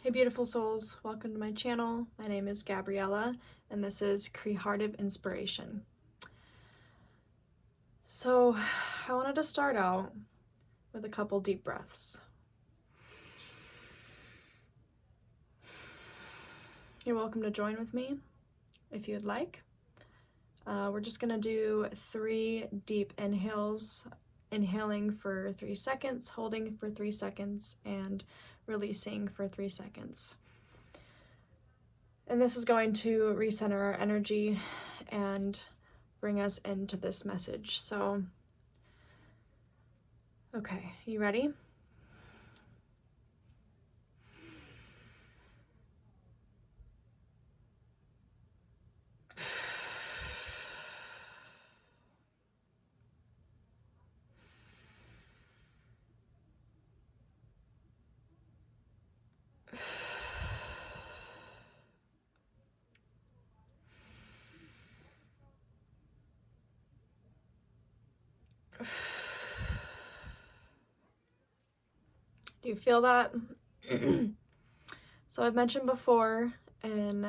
Hey beautiful souls, welcome to my channel. My name is Gabriella and this is Creative Inspiration. So I wanted to start out with a couple deep breaths. You're welcome to join with me if you'd like. We're just gonna do 3 deep inhales, inhaling for 3 seconds, holding for 3 seconds, and releasing for 3 seconds. And this is going to recenter our energy and bring us into this message. So, okay, you ready? Do you feel that? So I've mentioned before in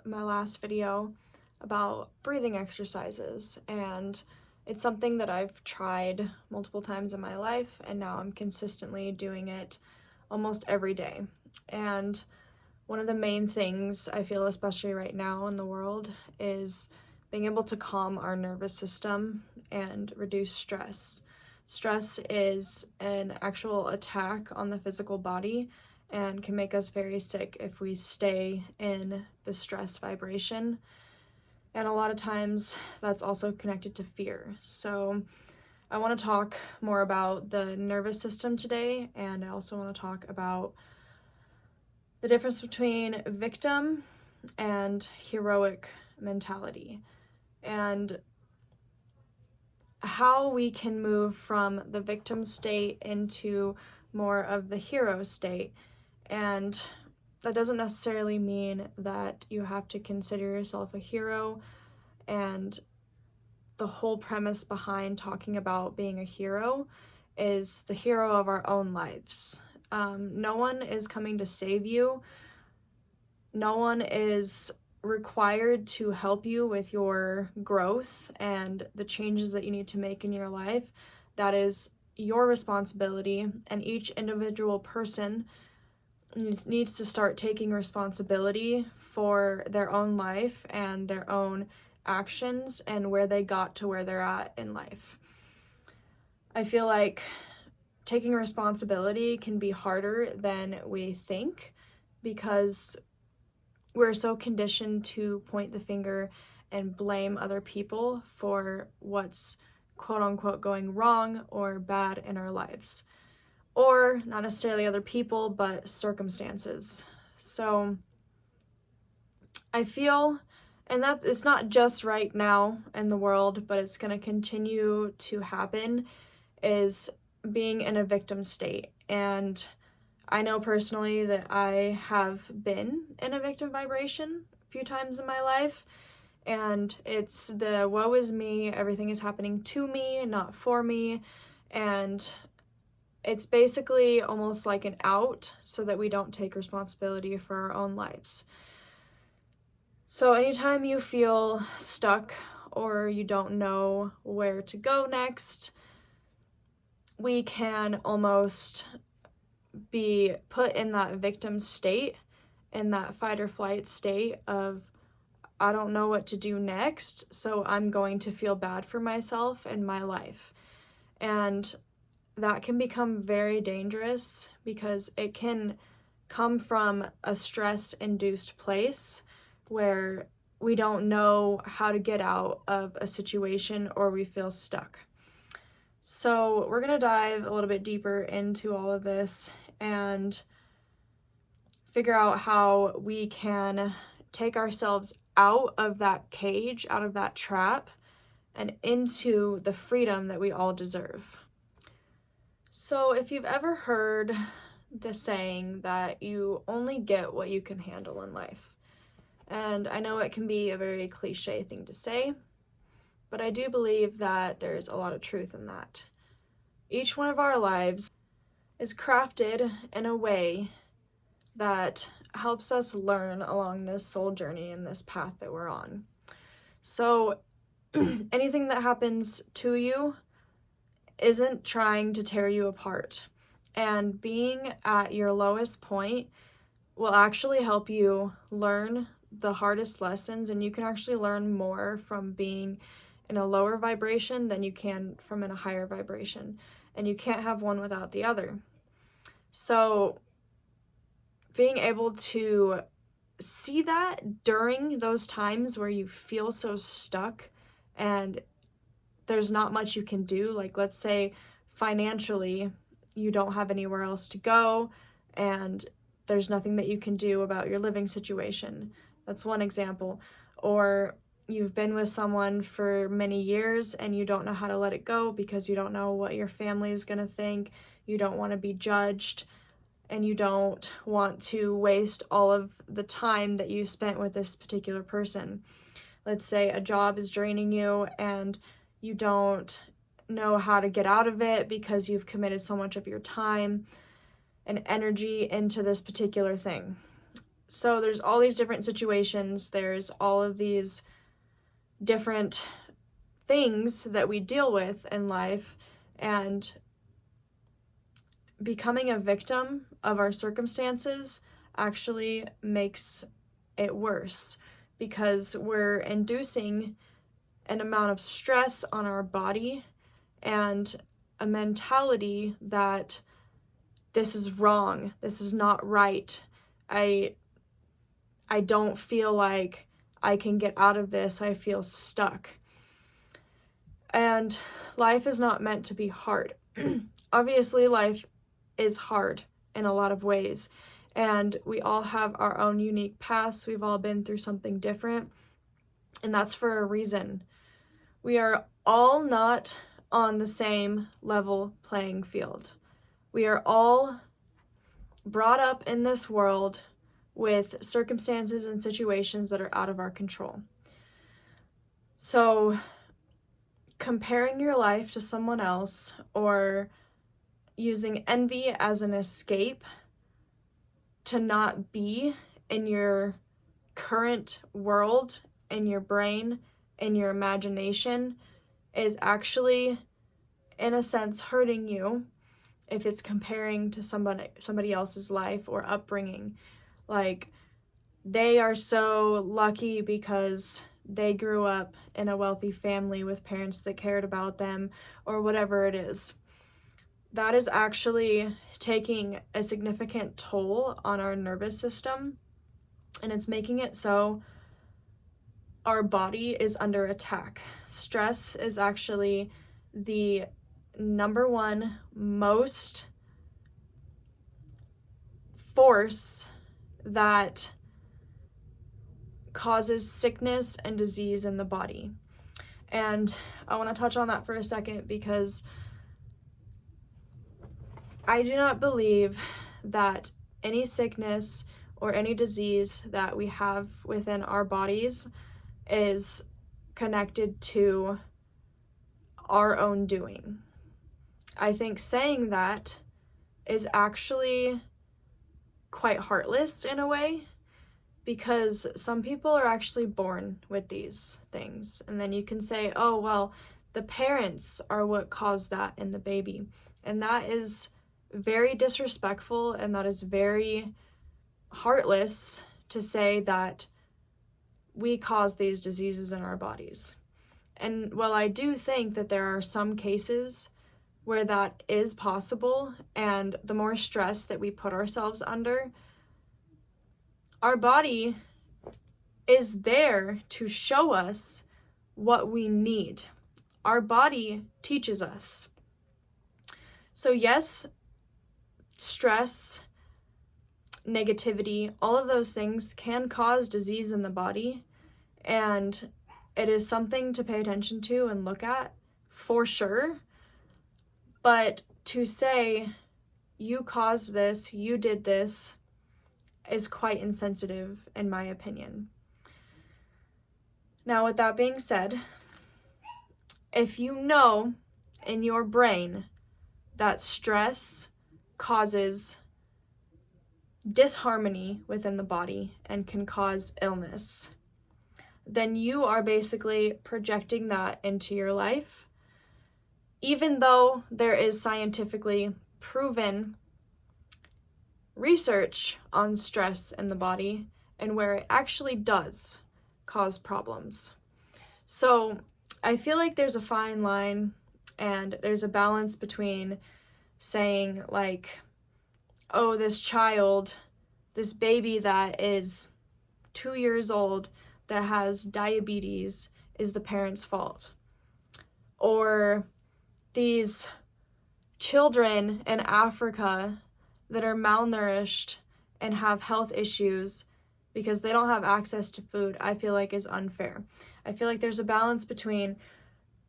my last video about breathing exercises, and it's something that I've tried multiple times in my life, and now I'm consistently doing it almost every day. And one of the main things I feel, especially right now in the world, is being able to calm our nervous system and reduce stress. Stress is an actual attack on the physical body and can make us very sick if we stay in the stress vibration. And a lot of times that's also connected to fear. So I want to talk more about the nervous system today, and I also want to talk about the difference between victim and heroic mentality, and how we can move from the victim state into more of the hero state. And that doesn't necessarily mean that you have to consider yourself a hero, and the whole premise behind talking about being a hero is the hero of our own lives. No one is coming to save you. No one is required to help you with your growth and the changes that you need to make in your life. That is your responsibility, and each individual person needs to start taking responsibility for their own life and their own actions and where they got to where they're at in life. I feel like taking responsibility can be harder than we think, because we're so conditioned to point the finger and blame other people for what's quote unquote going wrong or bad in our lives. Or not necessarily other people, but circumstances. So I feel, and that's, it's not just right now in the world, but it's going to continue to happen, is being in a victim state. And I know personally that I have been in a victim vibration a few times in my life, and it's the woe is me, everything is happening to me, not for me, and it's basically almost like an out so that we don't take responsibility for our own lives. So anytime you feel stuck or you don't know where to go next, we can almost be put in that victim state, in that fight or flight state of, I don't know what to do next, so I'm going to feel bad for myself and my life. And that can become very dangerous because it can come from a stress-induced place where we don't know how to get out of a situation or we feel stuck. So we're going to dive a little bit deeper into all of this and figure out how we can take ourselves out of that cage, out of that trap, and into the freedom that we all deserve. So if you've ever heard the saying that you only get what you can handle in life, and I know it can be a very cliche thing to say, but I do believe that there's a lot of truth in that. Each one of our lives is crafted in a way that helps us learn along this soul journey and this path that we're on. So anything that happens to you isn't trying to tear you apart. And being at your lowest point will actually help you learn the hardest lessons, and you can actually learn more from being in a lower vibration than you can from in a higher vibration. And you can't have one without the other. So being able to see that during those times where you feel so stuck and there's not much you can do, like let's say financially you don't have anywhere else to go and there's nothing that you can do about your living situation. That's one example. Or you've been with someone for many years and you don't know how to let it go because you don't know what your family is going to think. You don't want to be judged, and you don't want to waste all of the time that you spent with this particular person. Let's say a job is draining you and you don't know how to get out of it because you've committed so much of your time and energy into this particular thing. So there's all these different situations, there's all of these different things that we deal with in life, and becoming a victim of our circumstances actually makes it worse because we're inducing an amount of stress on our body and a mentality that this is wrong, this is not right, I don't feel like I can get out of this, I feel stuck. And life is not meant to be hard. Obviously, life is hard in a lot of ways, and we all have our own unique paths. We've all been through something different, and that's for a reason. We are all not on the same level playing field. We are all brought up in this world with circumstances and situations that are out of our control. So comparing your life to someone else or using envy as an escape to not be in your current world, in your brain, in your imagination, is actually, in a sense, hurting you if it's comparing to somebody else's life or upbringing. Like, they are so lucky because they grew up in a wealthy family with parents that cared about them, or whatever it is. That is actually taking a significant toll on our nervous system, and it's making it so our body is under attack. Stress is actually the number one most force that causes sickness and disease in the body. And I want to touch on that for a second because I do not believe that any sickness or any disease that we have within our bodies is connected to our own doing. I think saying that is actually quite heartless in a way, because some people are actually born with these things. And then you can say, oh, well, the parents are what caused that in the baby. And that is very disrespectful, and that is very heartless to say that we cause these diseases in our bodies. And while I do think that there are some cases where that is possible, and the more stress that we put ourselves under, our body is there to show us what we need. Our body teaches us. So yes, stress, negativity, all of those things can cause disease in the body, and it is something to pay attention to and look at for sure. But to say, you caused this, you did this, is quite insensitive in my opinion. Now, with that being said, if you know in your brain that stress causes disharmony within the body and can cause illness, then you are basically projecting that into your life, even though there is scientifically proven research on stress in the body and where it actually does cause problems. So I feel like there's a fine line and there's a balance between saying like, oh, this child, this baby that is 2 years old that has diabetes is the parent's fault. Or these children in Africa that are malnourished and have health issues because they don't have access to food, I feel like is unfair. I feel like there's a balance between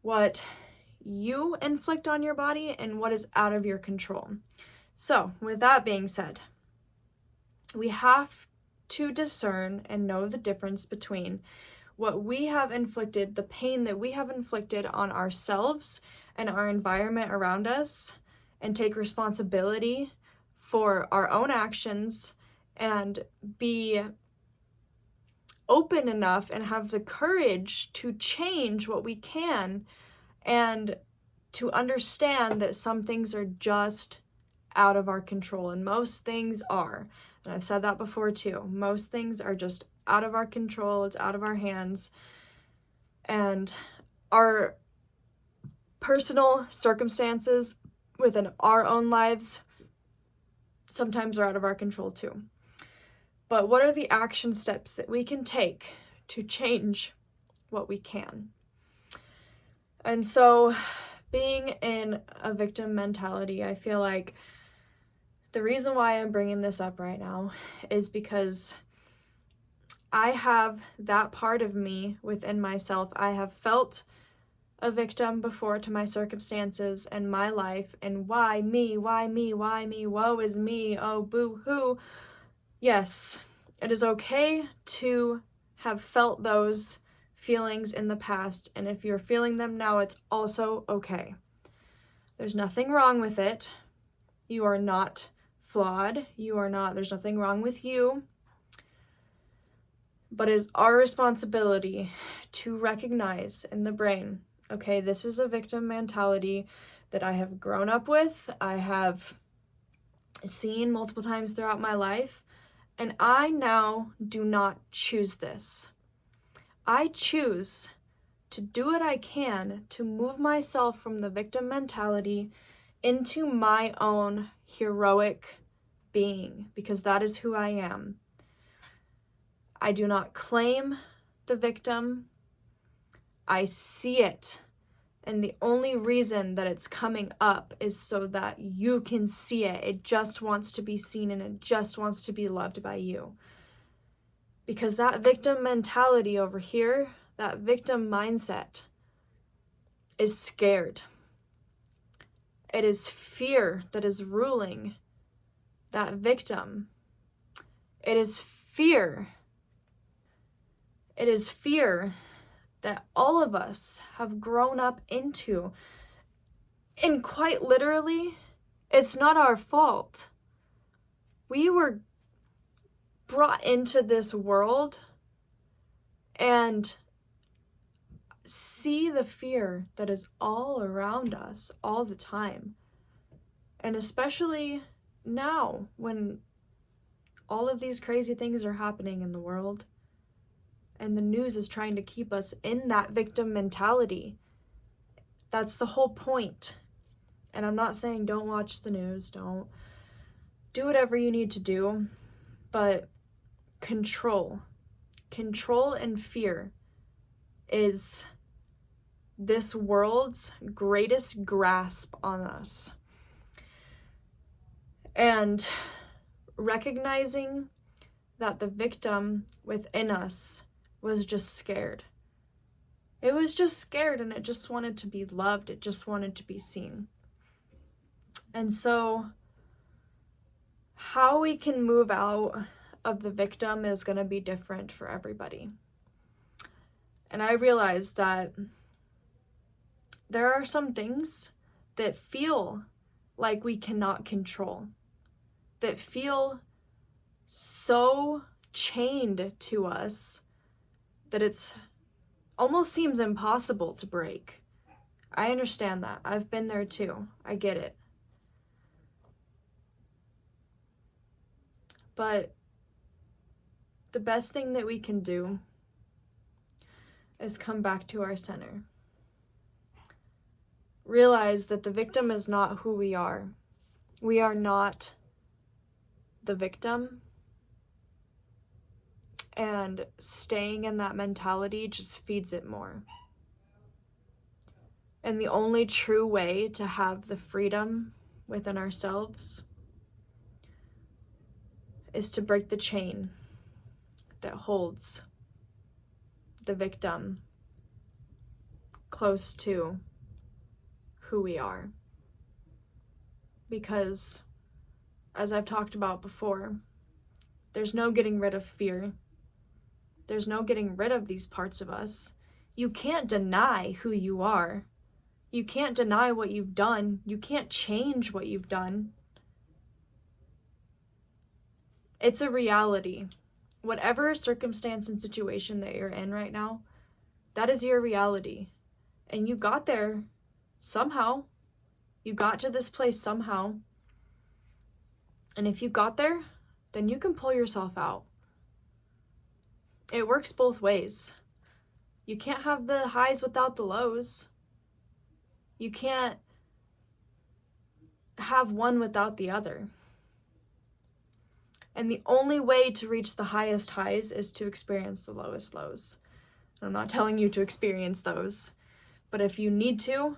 what you inflict on your body and what is out of your control. So, with that being said, we have to discern and know the difference between what we have inflicted, the pain that we have inflicted on ourselves and our environment around us, and take responsibility for our own actions and be open enough and have the courage to change what we can and to understand that some things are just out of our control, and most things are. And I've said that before too. Most things are just out of our control. It's out of our hands. And our personal circumstances within our own lives sometimes are out of our control too. But what are the action steps that we can take to change what we can? And so, being in a victim mentality, I feel like the reason why I'm bringing this up right now is because I have that part of me within myself. I have felt a victim before to my circumstances and my life, and why me, woe is me, oh boo-hoo. Yes, it is okay to have felt those feelings in the past, and if you're feeling them now, it's also okay. There's nothing wrong with it. You are not flawed. There's nothing wrong with you. But it is our responsibility to recognize in the brain, okay, this is a victim mentality that I have grown up with, I have seen multiple times throughout my life, and I now do not choose this. I choose to do what I can to move myself from the victim mentality into my own heroic being, because that is who I am. I do not claim the victim. I see it. And the only reason that it's coming up is so that you can see it. It just wants to be seen and it just wants to be loved by you. Because that victim mentality over here, that victim mindset, is scared. It is fear that is ruling that victim. It is fear. It is fear that all of us have grown up into. And quite literally, it's not our fault. We were brought into this world and see the fear that is all around us all the time. And especially now when all of these crazy things are happening in the world and the news is trying to keep us in that victim mentality. That's the whole point. And I'm not saying don't watch the news, don't do whatever you need to do, but control and fear is this world's greatest grasp on us. And recognizing that the victim within us was just scared. It was just scared and it just wanted to be loved. It just wanted to be seen. And so how we can move out of the victim is going to be different for everybody. And I realized that there are some things that feel like we cannot control, that feel so chained to us that it's almost seems impossible to break. I understand that. I've been there too. I get it. But the best thing that we can do is come back to our center. Realize that the victim is not who we are. We are not the victim. And staying in that mentality just feeds it more. And the only true way to have the freedom within ourselves is to break the chain that holds the victim close to who we are. Because, as I've talked about before, there's no getting rid of fear. There's no getting rid of these parts of us. You can't deny who you are. You can't deny what you've done. You can't change what you've done. It's a reality. Whatever circumstance and situation that you're in right now, that is your reality. And you got there somehow. You got to this place somehow. And if you got there, then you can pull yourself out. It works both ways. You can't have the highs without the lows. You can't have one without the other. And the only way to reach the highest highs is to experience the lowest lows. I'm not telling you to experience those, but if you need to,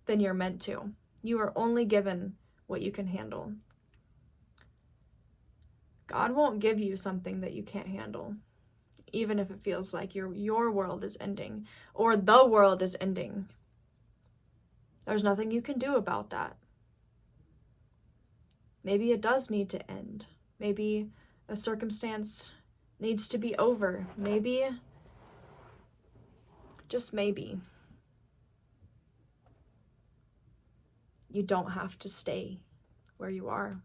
then you're meant to. You are only given what you can handle. God won't give you something that you can't handle, even if it feels like your world is ending or the world is ending. There's nothing you can do about that. Maybe it does need to end. Maybe a circumstance needs to be over. Maybe, just maybe, you don't have to stay where you are.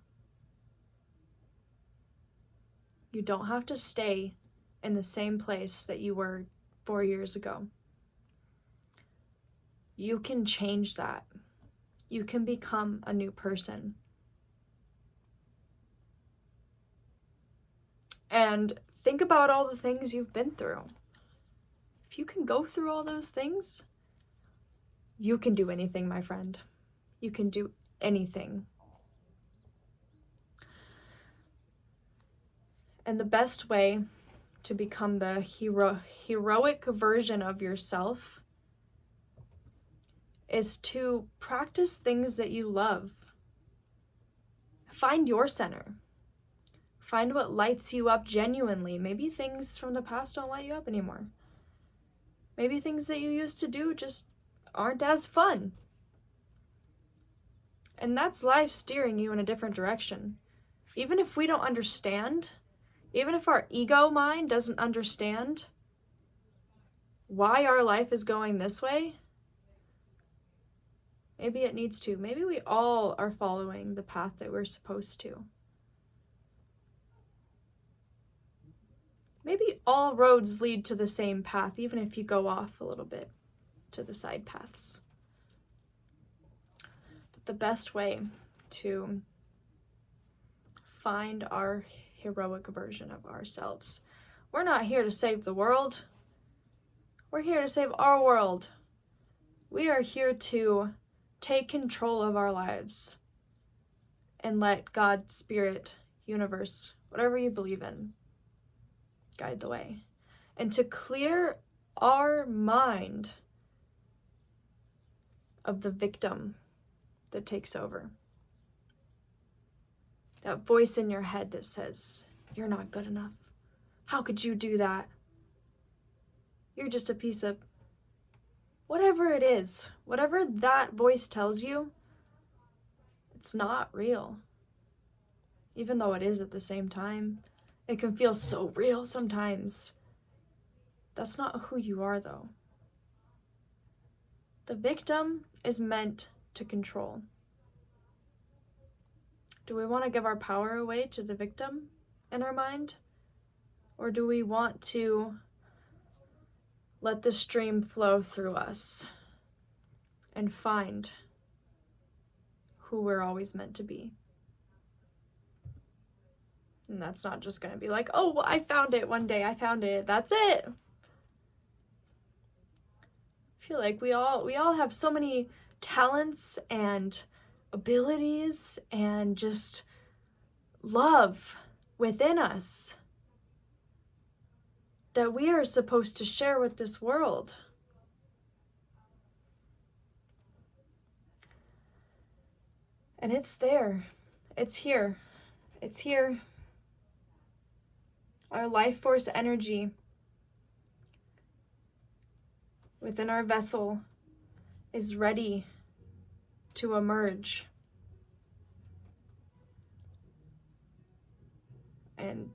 You don't have to stay in the same place that you were 4 years ago. You can change that. You can become a new person. And think about all the things you've been through. If you can go through all those things, you can do anything, my friend. You can do anything. And the best way to become the heroic version of yourself is to practice things that you love. Find your center. Find what lights you up genuinely. Maybe things from the past don't light you up anymore. Maybe things that you used to do just aren't as fun. And that's life steering you in a different direction. Even if we don't understand, even if our ego mind doesn't understand why our life is going this way, maybe it needs to. Maybe we all are following the path that we're supposed to. Maybe all roads lead to the same path, even if you go off a little bit to the side paths. But the best way to find our heroic version of ourselves. We're not here to save the world. We're here to save our world. We are here to take control of our lives and let God, Spirit, universe, whatever you believe in, guide the way. And to clear our mind of the victim that takes over. That voice in your head that says, you're not good enough. How could you do that? You're just a piece of... Whatever it is, whatever that voice tells you, it's not real. Even though it is at the same time. It can feel so real sometimes. That's not who you are, though. The victim is meant to control. Do we want to give our power away to the victim in our mind? Or do we want to let the stream flow through us and find who we're always meant to be? And that's not just going to be like, oh, I found it one day, I found it, that's it. I feel like we all have so many talents and abilities and just love within us that we are supposed to share with this world. And it's there. It's here. It's here. Our life force energy within our vessel is ready to emerge. And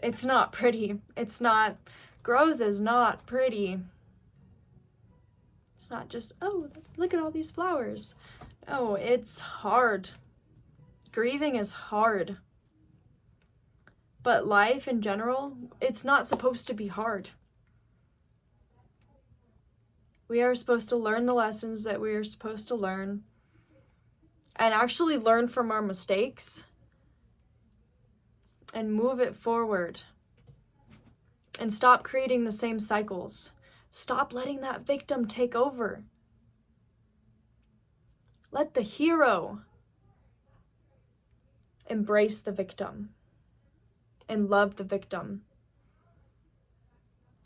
it's not pretty. Growth is not pretty. It's not just, oh, look at all these flowers. No, it's hard. Grieving is hard. But life in general, it's not supposed to be hard. We are supposed to learn the lessons that we are supposed to learn and actually learn from our mistakes and move it forward and stop creating the same cycles. Stop letting that victim take over. Let the hero embrace the victim and love the victim.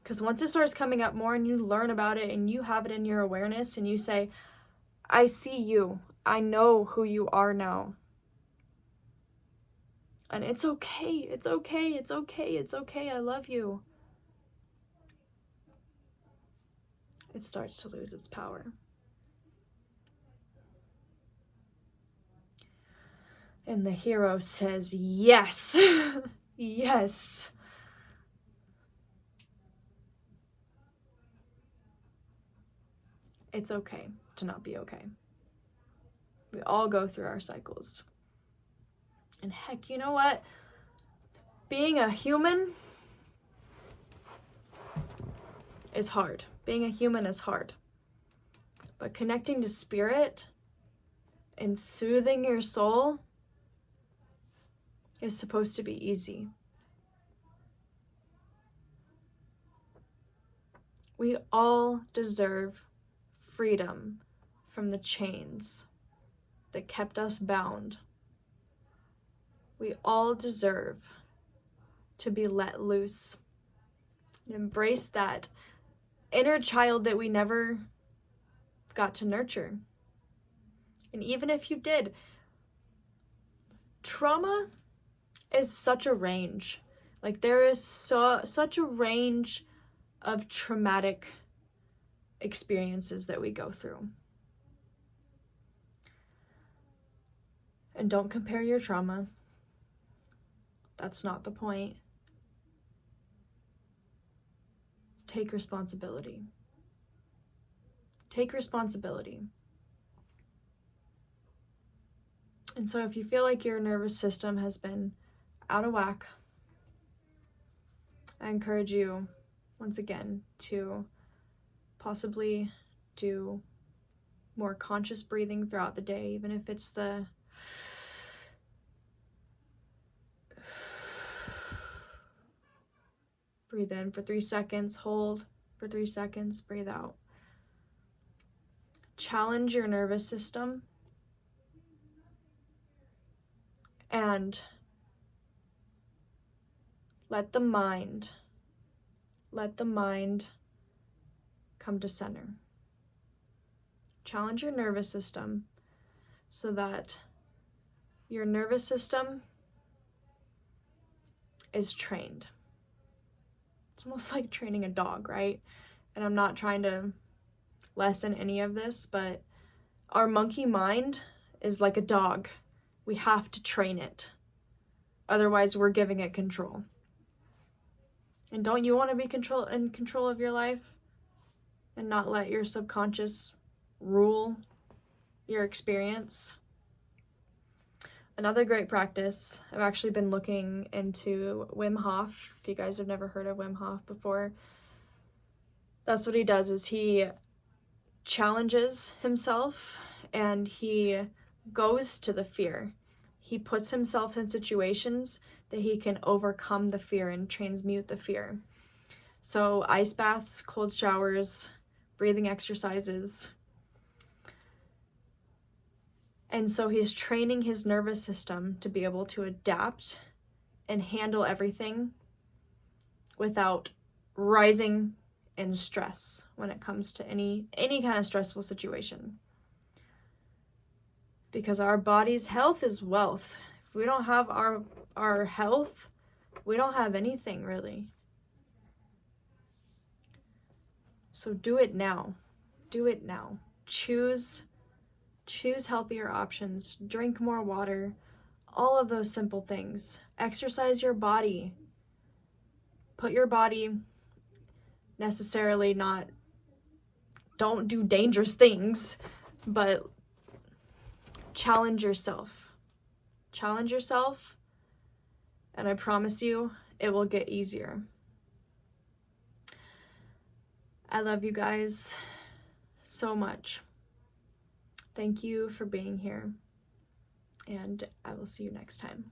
Because once it starts coming up more and you learn about it and you have it in your awareness and you say, I see you. I know who you are now. And it's okay. It's okay. It's okay. It's okay. I love you. It starts to lose its power. And the hero says, yes. Yes. It's okay to not be okay. We all go through our cycles. And heck, you know what? Being a human is hard. Being a human is hard. But connecting to spirit and soothing your soul is supposed to be easy. We all deserve freedom from the chains that kept us bound. We all deserve to be let loose and embrace that inner child that we never got to nurture. And even if you did, trauma is such a range. Like there is such a range of traumatic experiences that we go through. And don't compare your trauma. That's not the point. Take responsibility. Take responsibility. And so if you feel like your nervous system has been out of whack, I encourage you once again to possibly do more conscious breathing throughout the day, even if it's the breathe in for 3 seconds, hold for 3 seconds, breathe out. Challenge your nervous system and let the mind come to center. Challenge your nervous system so that your nervous system is trained. It's almost like training a dog, right? And I'm not trying to lessen any of this, but our monkey mind is like a dog. We have to train it. Otherwise, we're giving it control. And don't you want to be in control of your life and not let your subconscious rule your experience? Another great practice, I've actually been looking into Wim Hof. If you guys have never heard of Wim Hof before, that's what he does, is he challenges himself and he goes to the fear. He puts himself in situations that he can overcome the fear and transmute the fear. So ice baths, cold showers, breathing exercises. And so he's training his nervous system to be able to adapt and handle everything without rising in stress when it comes to any kind of stressful situation. Because our body's health is wealth. If we don't have our health, we don't have anything really. So do it now. Do it now. Choose healthier options. Drink more water. All of those simple things. Exercise your body. Put your body necessarily not, don't do dangerous things, but challenge yourself. Challenge yourself, and I promise you, it will get easier. I love you guys so much. Thank you for being here, and I will see you next time.